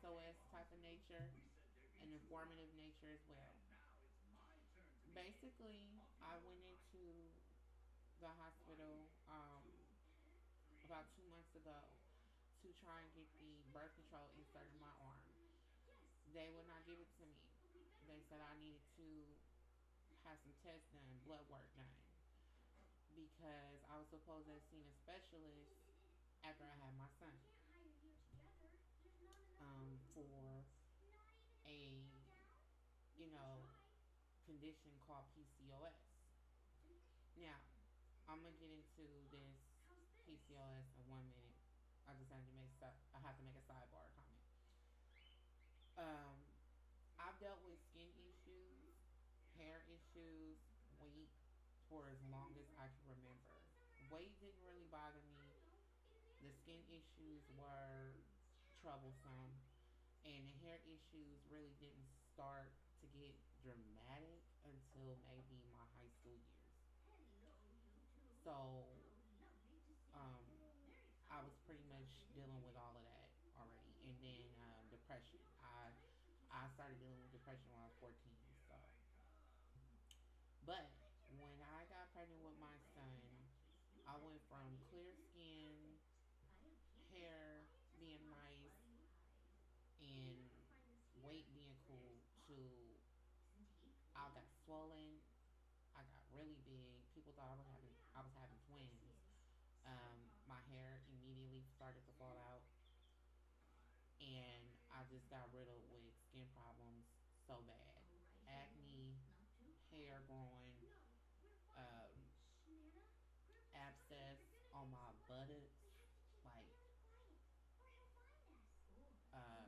PCOS type of nature, an informative nature as well. Basically, I went into the hospital about 2 months ago to try and get the birth control inserted in my arm. They would not give it to me. They said I needed to have some tests done, blood work done, because I was supposed to have seen a specialist after I had my son for a you know condition called PCOS. Now I'm gonna get into this PCOS in 1 minute. I just have to make I have to make a sidebar comment. Um, I've dealt with skin issues, hair issues, weight for as long as I can remember. Weight didn't really bother me. The skin issues were troublesome, and the hair issues really didn't start to get dramatic until maybe my high school years. So, um, I was pretty much dealing with all of that already, and then depression. I started dealing with depression when I was 14. So, but when I got pregnant with my son, I went from clear skin, hair being nice, and weight being cool to I got swollen. I got really big. People thought I was having twins. My hair immediately started to fall out, and I just got riddled with skin problems so bad, acne, hair growing, um, abscess on my buttocks, like uh,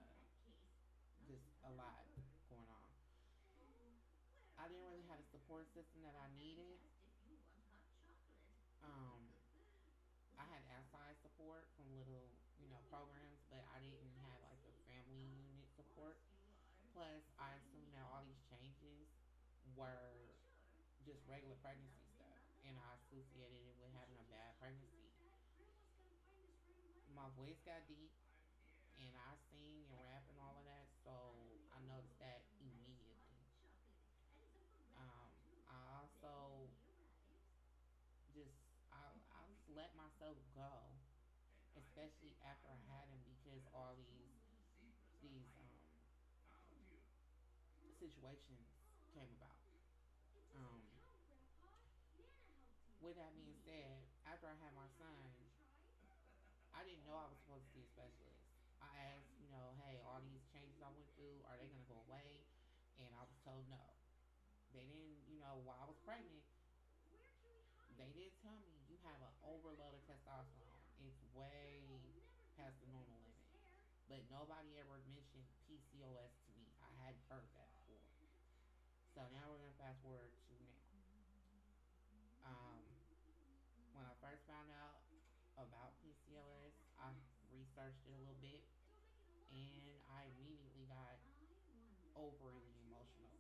just a lot going on. I didn't really have a support system that I needed. Um, I had outside support from little, programs, but I didn't have like the family unit support. Plus, I assumed that all these changes were just regular pregnancy stuff, and I associated it with having a bad pregnancy. My voice got deep, and I sing and rap and all of that, so I noticed that immediately. I also just I just let myself go, especially after I had him, because all these situations came about. Um, with that being said, after I had my son, I didn't know I was supposed to see a specialist. I asked, hey, all these changes I went through, are they gonna go away? And I was told no. They didn't, while I was pregnant, they did tell me you have an overload of testosterone. It's way past the normal limit. But nobody ever mentioned PCOS to me. I hadn't heard that before. So now we're gonna fast forward to now. Um, when I first found out about PCOS, I researched it a little bit, and I immediately got overly emotional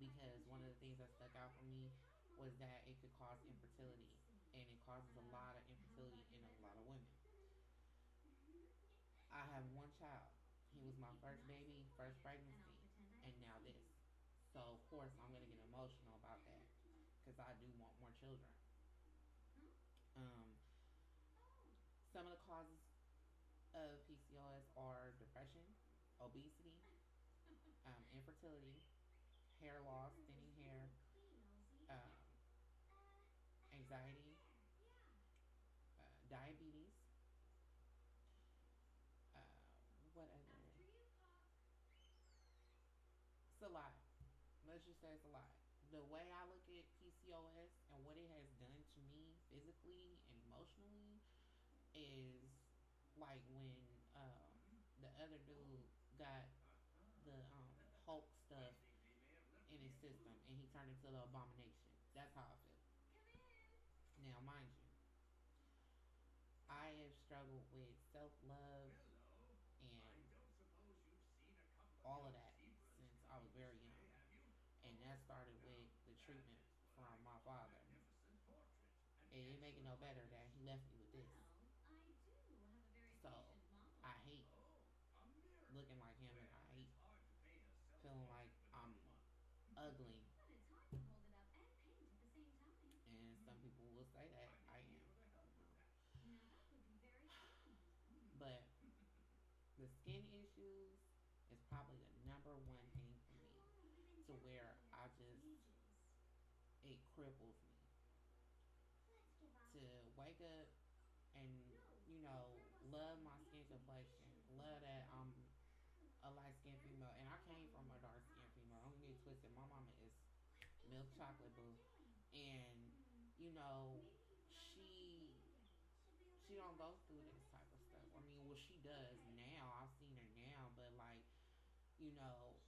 because one of the things that stuck out for me was that it could cause infertility, and it causes a lot of infertility in a lot of women. I have one child. He was my first baby, first pregnancy, and now this. So of course I'm gonna get emotional about that because I do want more children. Um, some of the causes of PCOS are depression, obesity, infertility, hair loss, thinning hair, um, anxiety, diabetes. Uh, what other? It's a lot. Let's just say it's a lot. The way I look at PCOS and what it has done to me physically and emotionally is like when the other dude got the Hulk stuff in his system and he turned into the abomination. That's how I feel. Now, mind you, I have struggled with self love and all of that since I was very young. And that started with the treatment from my father. It ain't make it no better that he left me with this. So I hate it. skin issues is probably the number one thing for me, to where I just, it cripples me to wake up and, love my skin complexion, love that I'm a light skinned female, and I came from a dark skinned female. Don't get it twisted. My mama is milk chocolate boo, and you know she she don't go through this type of stuff. I mean, well, she does now. I've seen her now, but like,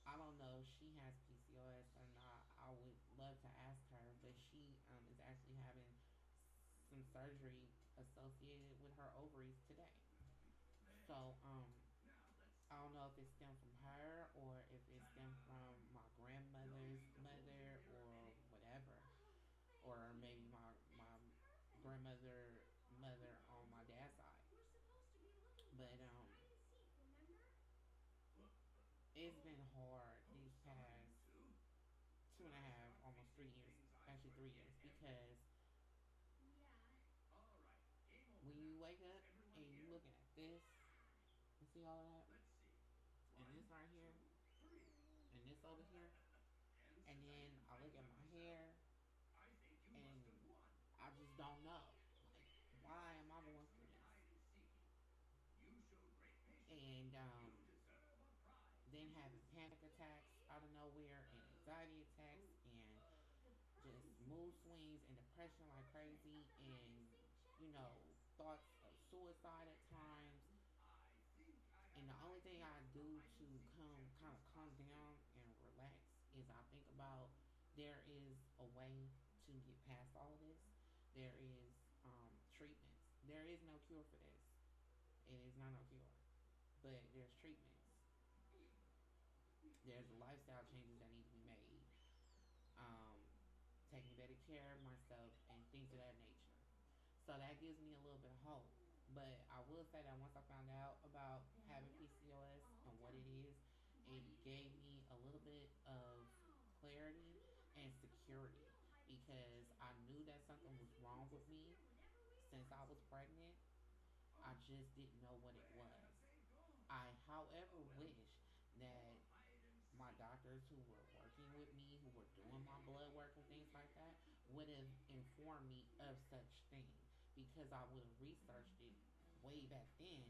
I don't know if she has PCOS or not. I would love to ask her, but she is actually having some surgery associated with her ovaries today. So I don't know if it stemmed from her or if it stemmed from my grandmother's mother or whatever, or maybe my grandmother mother on my dad's side. But it's been hard these past 2.5, almost 3 years, actually 3 years, because when you wake up and you looking at this, you see all of that, and this right here, and this over here, and then I look at my hair, and I just don't know, like, why am I going through this? And then having panic attacks out of nowhere, and anxiety attacks, and just mood swings and depression like crazy, and thoughts of suicide at times. And the only thing I do to calm down and relax is I think about, there is a way to get past all of this. There is treatments. There is no cure for this. It is not no cure, but there's treatments. There's lifestyle changes that need to be made. Um, Taking better care of myself and things of that nature. So that gives me a little bit of hope. But I will say that once I found out about having PCOS and what it is, it gave me a little bit of clarity and security, because I knew that something was wrong with me since I was pregnant. I just didn't know what it was. I, however, wish that my doctors who were working with me, who were doing my blood work and things like that, would have informed me of such thing, because I would have researched it way back then,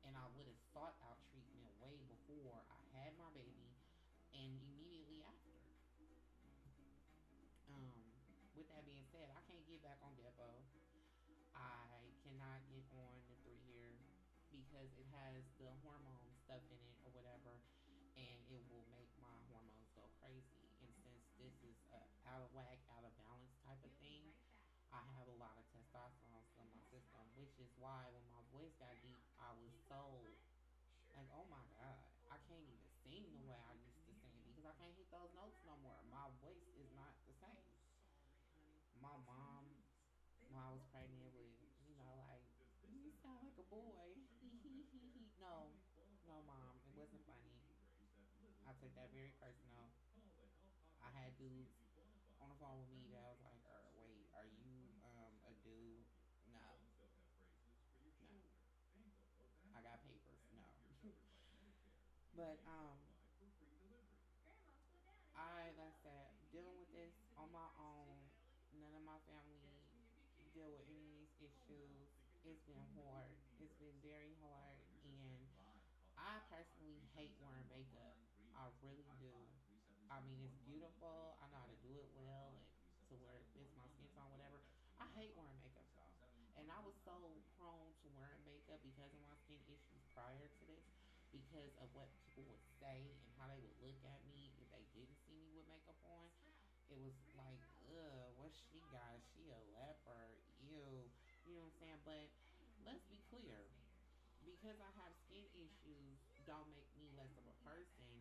and I would have sought out treatment way before I had my baby and immediately after. Um, with that being said, I can't get back on Depo. I cannot get on the 3 year because it has the hormone stuff in it or whatever, and it will make my hormones go crazy. And since this is a out of whack, out of balance type of thing, I have a lot of testosterone in my system, which is why when my voice got deep, I was so like, oh my god, I can't even sing the way I used to sing because I can't hit those notes no more. My voice is not the same. My mom, when I was pregnant, with, like, you sound like a boy. No, no, mom, it wasn't funny. I took that very personal. I had dudes on the phone with me that was like, wait, are you a dude? No, no. I got papers. No. But I, like I said, dealing with this on my own. None of my family deal with any of these issues. It's been hard. It's been very hard, and I personally hate wearing makeup. I really do. I mean, it's beautiful. I know how to do it well, and to where it fits my skin tone, whatever. I hate wearing makeup though, and I was so prone to wearing makeup because of my skin issues prior to this, because of what people would say and how they would look at me if they didn't see me with makeup on. It was like, ugh, what she got? She a leopard? Ew. You know what I'm saying? But let's be clear, because I have skin issues don't make me less of a person.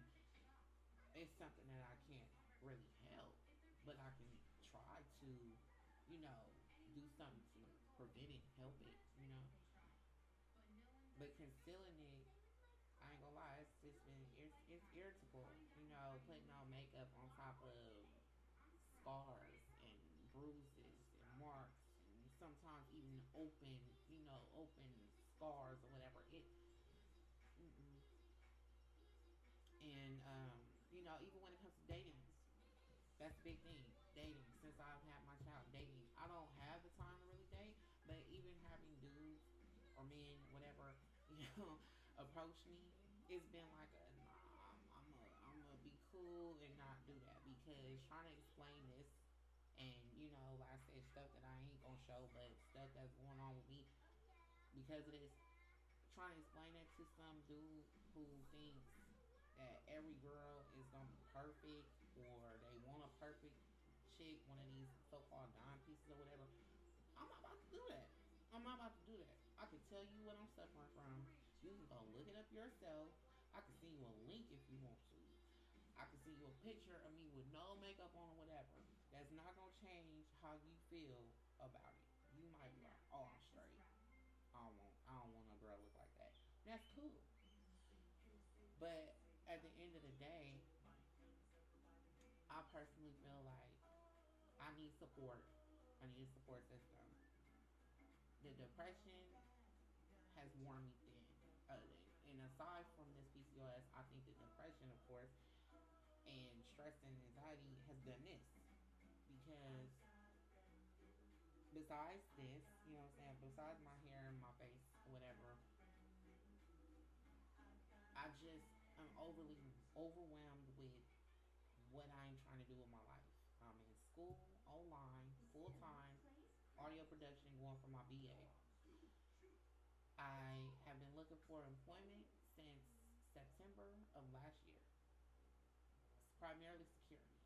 It's something that I can't really help, but I can try to, you know, do something to prevent it, help it, But concealing it, I ain't gonna lie, it's irritable, putting on makeup on top of scars and bruises and marks, and sometimes even open scars or whatever. Mm-mm. And even when it comes to dating, that's a big thing. Dating. Since I've had my child, dating. I don't have the time to really date, but even having dudes or men, whatever, approach me, it's been like a nah. I'm gonna be cool and not do that because trying to explain this and like I said, stuff that I ain't gonna show, but stuff that's going on with me because of this. Trying to explain that to some dude who thinks that every girl is gonna be perfect or they want a perfect chick, one of these so-called dime pieces or whatever. I'm not about to do that. I'm not about to do that. I can tell you what I'm suffering from. You can go look it up yourself. I can send you a link if you want to. I can send you a picture of me with no makeup on or whatever. That's not gonna change how you feel about it. You might be like, "Oh, I'm straight. I don't want a girl look like that." That's cool. But at the end of the day, I personally feel like I need support. I need a support system. The depression has worn me thin. And aside from this PCOS, I think the depression, of course, and stress and anxiety has done this. Because besides this, what I'm saying, besides my hair and my face, whatever, I just am overly overwhelmed with what I'm trying to do with my life. I'm in school, online, full time, audio production, going for my BA. I have been looking for employment since September of last year. It's primarily security,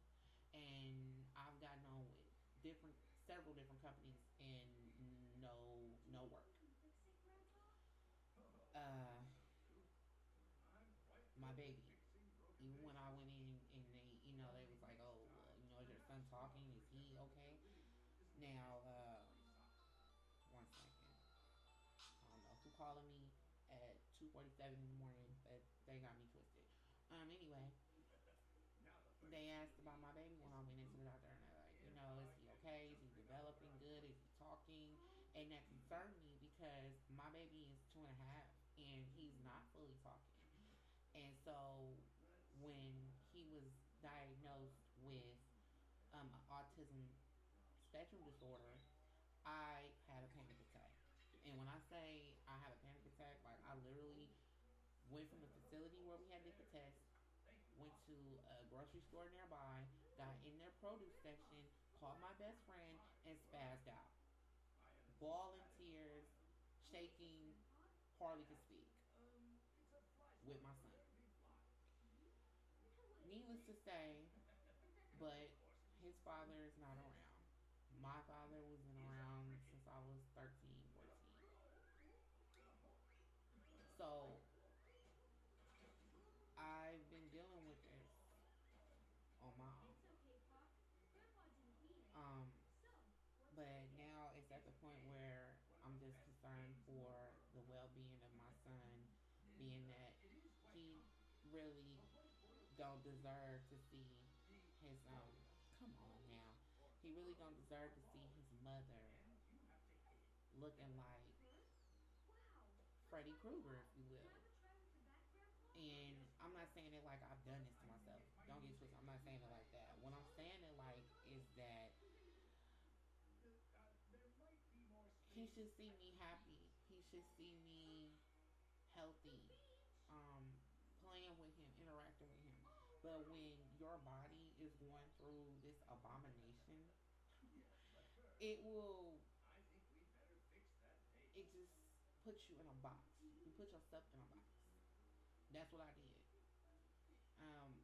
and I've gotten on with several different companies and no work. Uh, my baby. Even when I went in and they was like, "Oh, well, is your son talking? Is he okay?" Now, one second. I don't know who calling me at 2:47 in the morning, but they got me twisted. Anyway, they asked about my baby when I went into the doctor, and they're like, is he okay? Is he developing good? Is he talking? And that concerned me because my baby is 2.5, and he's not fully talking. And so when he was diagnosed with autism spectrum disorder, I had a panic attack. And when I say I had a panic attack, like I literally went from the facility where we had to get the test, went to a grocery store nearby, got in their produce section, called my best friend, and spazzed out. Bawling tears, shaking, hardly could speak with my son. Needless to say, but his father is not around. My father wasn't around since I was 13, 14. So I've been dealing with this on my own. But now it's at the point where I'm just concerned for the well-being of my son, being that he really don't deserve to see his come on now. He really don't deserve to see his mother looking like Freddy Krueger, if you will. And I'm not saying it like I've done this to myself. Don't get twisted. I'm not saying it like that. What I'm saying it like is that he should see me happy. He should see me healthy. Playing with him, interacting with him. But when your body is going through this abomination, it will it just puts you in a box. You put yourself in a box. That's what I did.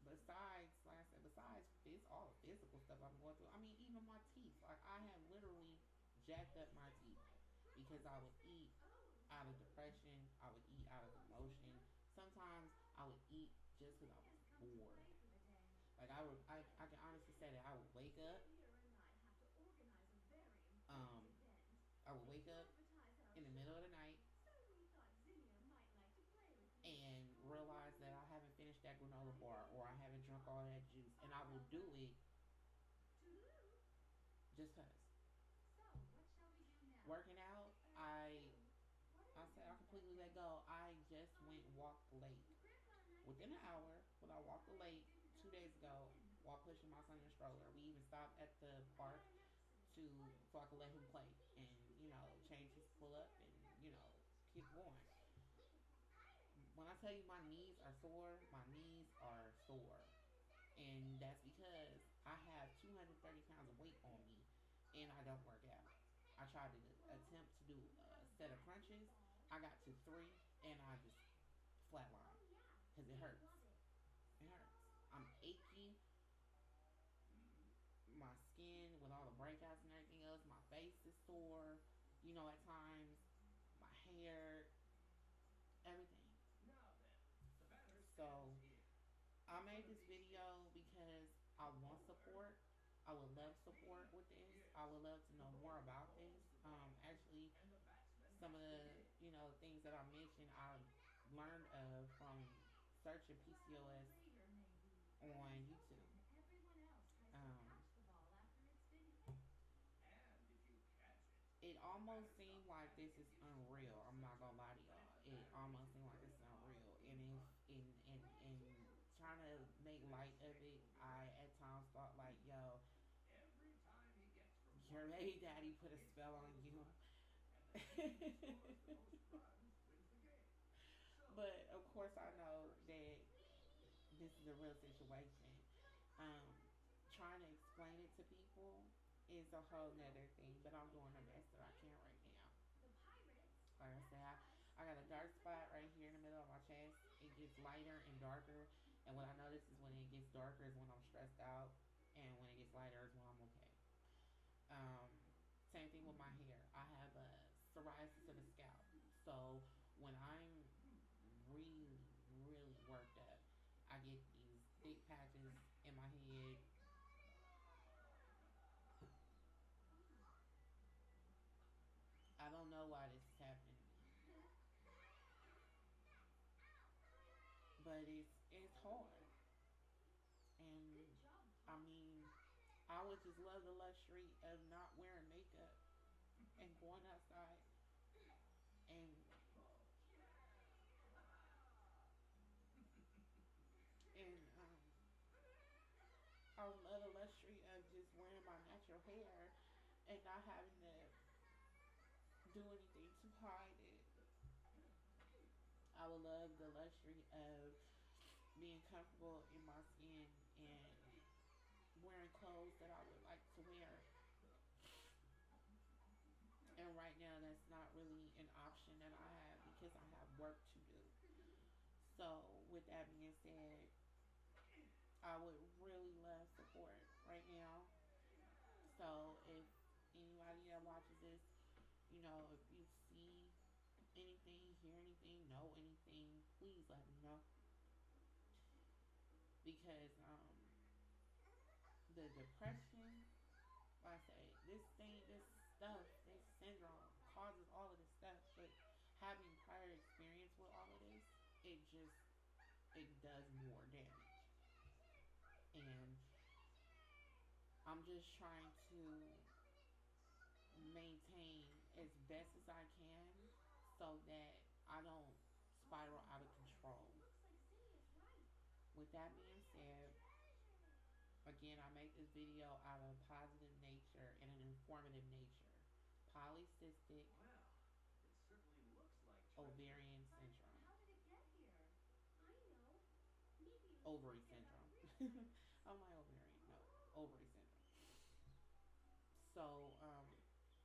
Besides, like I said, besides all the physical stuff I'm going through, I mean, even my teeth. Like, I have literally jacked up my teeth because I would eat out of depression, I would eat out of emotion. Sometimes I would eat just because I was bored. Like, I can honestly say that I would wake up, um, I would wake up in the middle of the night and realize that I haven't finished that granola bar or I haven't drunk all that juice, and I will do it just cause. Working out, I said I completely let go. I just went and walked late. Within an hour, what I walked the lake 2 days ago while pushing my son in a stroller. We even stopped at the park to so I could let him play and change his pull up and keep going. When I tell you my knees are sore, my knees are sore, and that's because I have 230 pounds of weight on me, and I don't work out. I tried to attempt to do a set of crunches. I got to three, and I just flatlined because it hurts. It hurts. I'm achy. My skin with all the breakouts and everything else. My face is sore. At times, my hair, everything. So I made this video because I want support. I would love support with this. I would love to know more about this. Actually, some of the things that I mentioned, I learned of from searching PCOS on YouTube. Um, it almost seemed like this is unreal. I'm not gonna lie to y'all. It almost seemed like this is unreal. And if in trying to make light of it, I at times thought like, yo, your baby daddy put a spell on you. But of course, I know that this is a real situation. Um, Trying to explain it to people is a whole nother thing, but I'm doing the best that I can right now. Like I said, I got a dark spot right here in the middle of my chest. It gets lighter and darker, and what I notice is when it gets darker is when I'm stressed out, and when it gets lighter is when I'm okay. Um, Same thing with my hair. I have a psoriasis of the scalp, so when I'm really, really worked up, I get these thick patches in my head. I don't know why this is happening to me, but it's hard. And I mean, I would just love the luxury of not wearing makeup and going outside and and I would love the luxury of just wearing my natural hair and not having to do anything to hide it. I would love the luxury of being comfortable in my skin and wearing clothes that I would like to wear. And right now, that's not really an option that I have because I have work to do. So, with that being said, I would really love support right now. So, if anybody that watches this, if you see anything, hear anything, know anything, please let me know. Because the depression, like I say, this stuff, this syndrome causes all of this stuff. But having prior experience with all of this, it does more damage. And I'm just trying to maintain as best as I can so that I don't spiral out of control. With that being said, again, I make this video out of positive nature and an informative nature. Polycystic ovarian syndrome. Ovary syndrome. I'm like ovarian. No, ovary syndrome. So,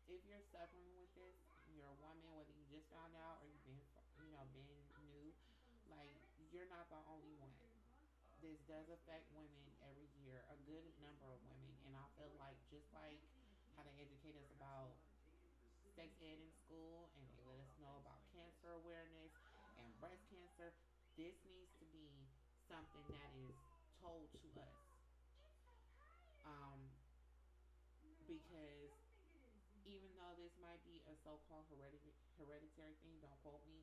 if you're suffering with this, you're a woman, whether you just found out or you've been new, like you're not the only one. This does affect women every year, a good number of women, and I feel like just like how they educate us about sex ed in school and they let us know about cancer awareness and breast cancer, this needs to be something that is told to us. Um, because even though this might be a so-called hereditary thing, don't quote me.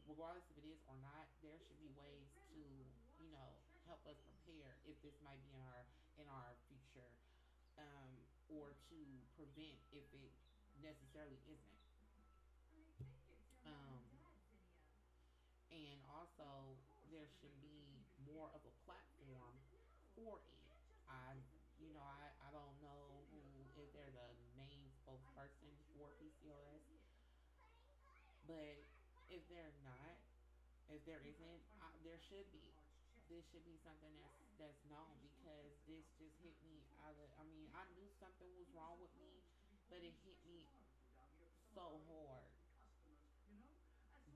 Regardless if it is or not, there should be ways to, help us prepare if this might be in our future, or to prevent if it necessarily isn't. And also, there should be more of a platform for it. I, I don't know who if they're the main spokesperson for PCOS, but if they're not, if there isn't, there should be. This should be something that's known because this just hit me out of. I mean, I knew something was wrong with me, but it hit me so hard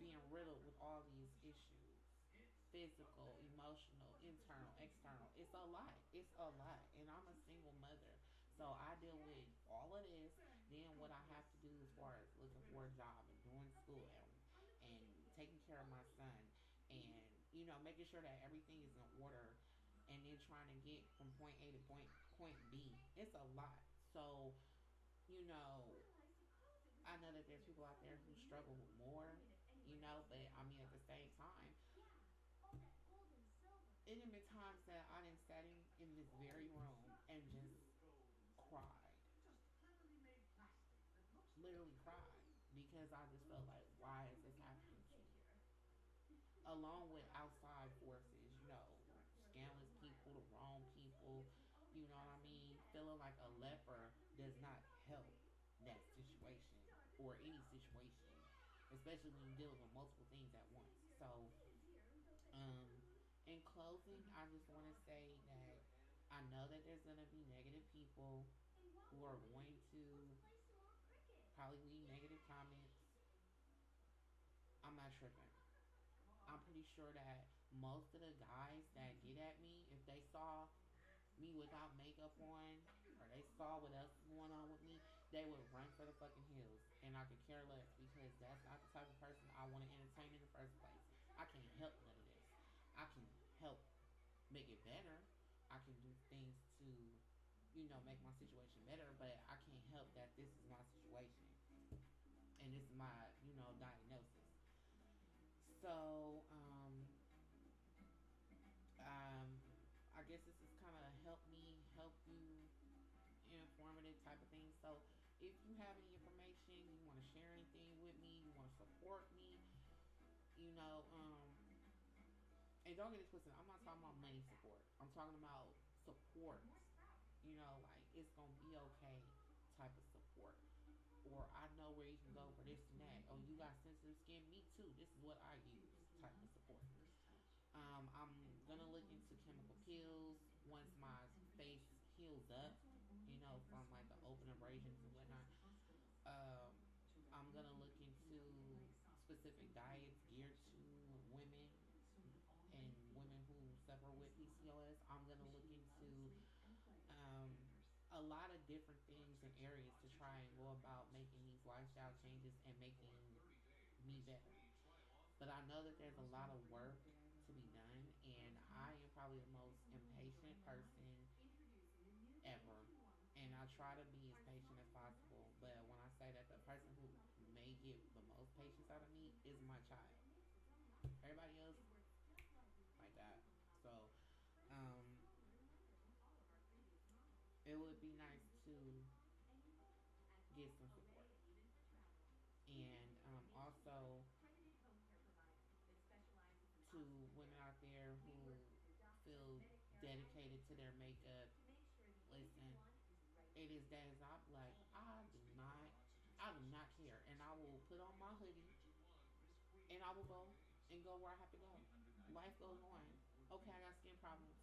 being riddled with all these issues, physical, emotional, internal, external. It's a lot. It's a lot. And I'm a single mother. So I deal with all of this. Then what I have to do as far as looking for a job and doing school and taking care of my son and, making sure that everything is in order and then trying to get from point A to point B. It's a lot. So, you know, I know that there's people out there who struggle with more, but I mean at the same time, it have been times that I didn't sat in this very room and just cried, literally cried, because I just felt like, why is this happening to me? Along with outside forces, scandalous people, the wrong people, you know what I mean? Feeling like a leper does not help that situation or any situation, especially when you're dealing with multiple things at once. So, um, in closing, I just want to say that I know that there's going to be negative people who are going to probably leave negative comments. I'm not tripping. I'm pretty sure that most of the guys that get at me, if they saw me without makeup on, or they saw what else is going on with me, they would run for the fucking hills. And I could care less because that's not the type of person I want to entertain in the first place. I can't help none of this. I can help make it better. I can do things to, make my situation better, but I can't help that this is my situation and this is my, diagnosis. So, um, I guess this is kind of help me help you informative type of thing. So if you have any information, you want to share anything with me, you want to support me, you know, and don't get it twisted. I'm not talking about money support. I'm talking about support. Like it's gonna be okay type of support. Or I know where you can go for this and that. Oh, you got sensitive skin? Me too. This is what I use type of support. I'm gonna look into chemical peels once my face heals up, from like the open abrasions and whatnot. Um, I'm gonna look into specific diets geared to women and women who suffer with PCOS. I'm gonna look into um, a lot of different things and areas to try and go about making these lifestyle changes and making me better. But I know that there's a lot of work to be done, and I am probably the most impatient person ever. And I try to be as patient as possible. But when I say that the person who may get the most patience out of me is my child, everybody else like that. So, um, it would be nice to get some support. And also to women out there who feel dedicated to their makeup, listen, it is that as I'm like, I do not care. And I will put on my hoodie and I will go and go where I have to go. Life goes on. Okay, I got skin problems.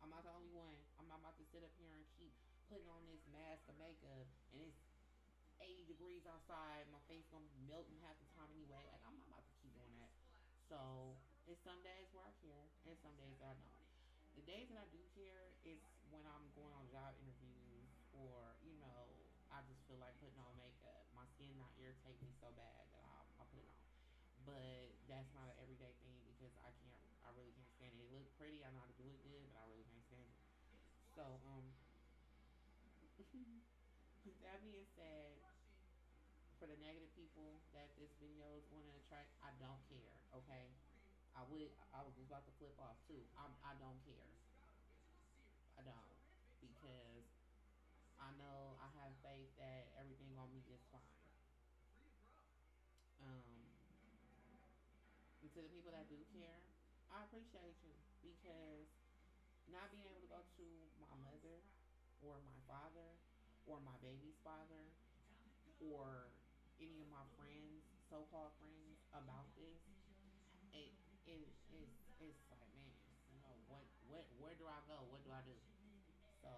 I'm not the only one. I'm not about to sit up here and keep putting on this mask of makeup and it's 80 degrees outside. My face gonna be melting half the time anyway. Like I'm not about to keep doing that. So it's some days where I care and some days that I don't. The days that I do care is when I'm going on job interviews or, I just feel like putting on makeup. My skin not irritate me so bad that I'll put it on. But that's not an everyday thing because I really can't stand it. It look pretty, I know how to do it good, but I really can't stand it. So, with that being said, for the negative people that this video is going to attract, I don't care, okay? I was just about to flip off too. I don't care. I don't. Because I know I have faith that everything gonna be just fine. Um, and to the people that do care, I appreciate you because not being able to go to my mother or my father or my baby's father or any of my friends, so-called friends, about this, it's like, man, what where do I go? What do I do? So,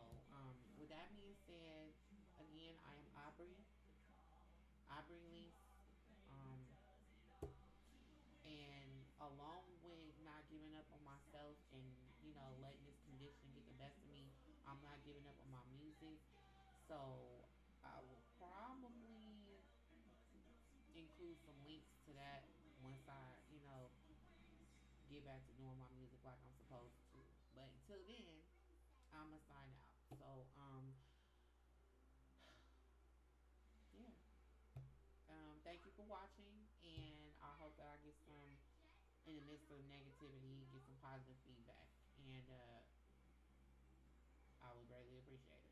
with that being said, again, I am Aubrey Lease, um, and along with not giving up on myself and letting this condition get the best of me, I'm not giving up on my music. So I will probably include some links to that once I get back to doing my music like I'm supposed to. But until then, I'ma sign out. So yeah. Thank you for watching, and I hope that I get some in the midst of negativity, get some positive feedback, and I would greatly appreciate it.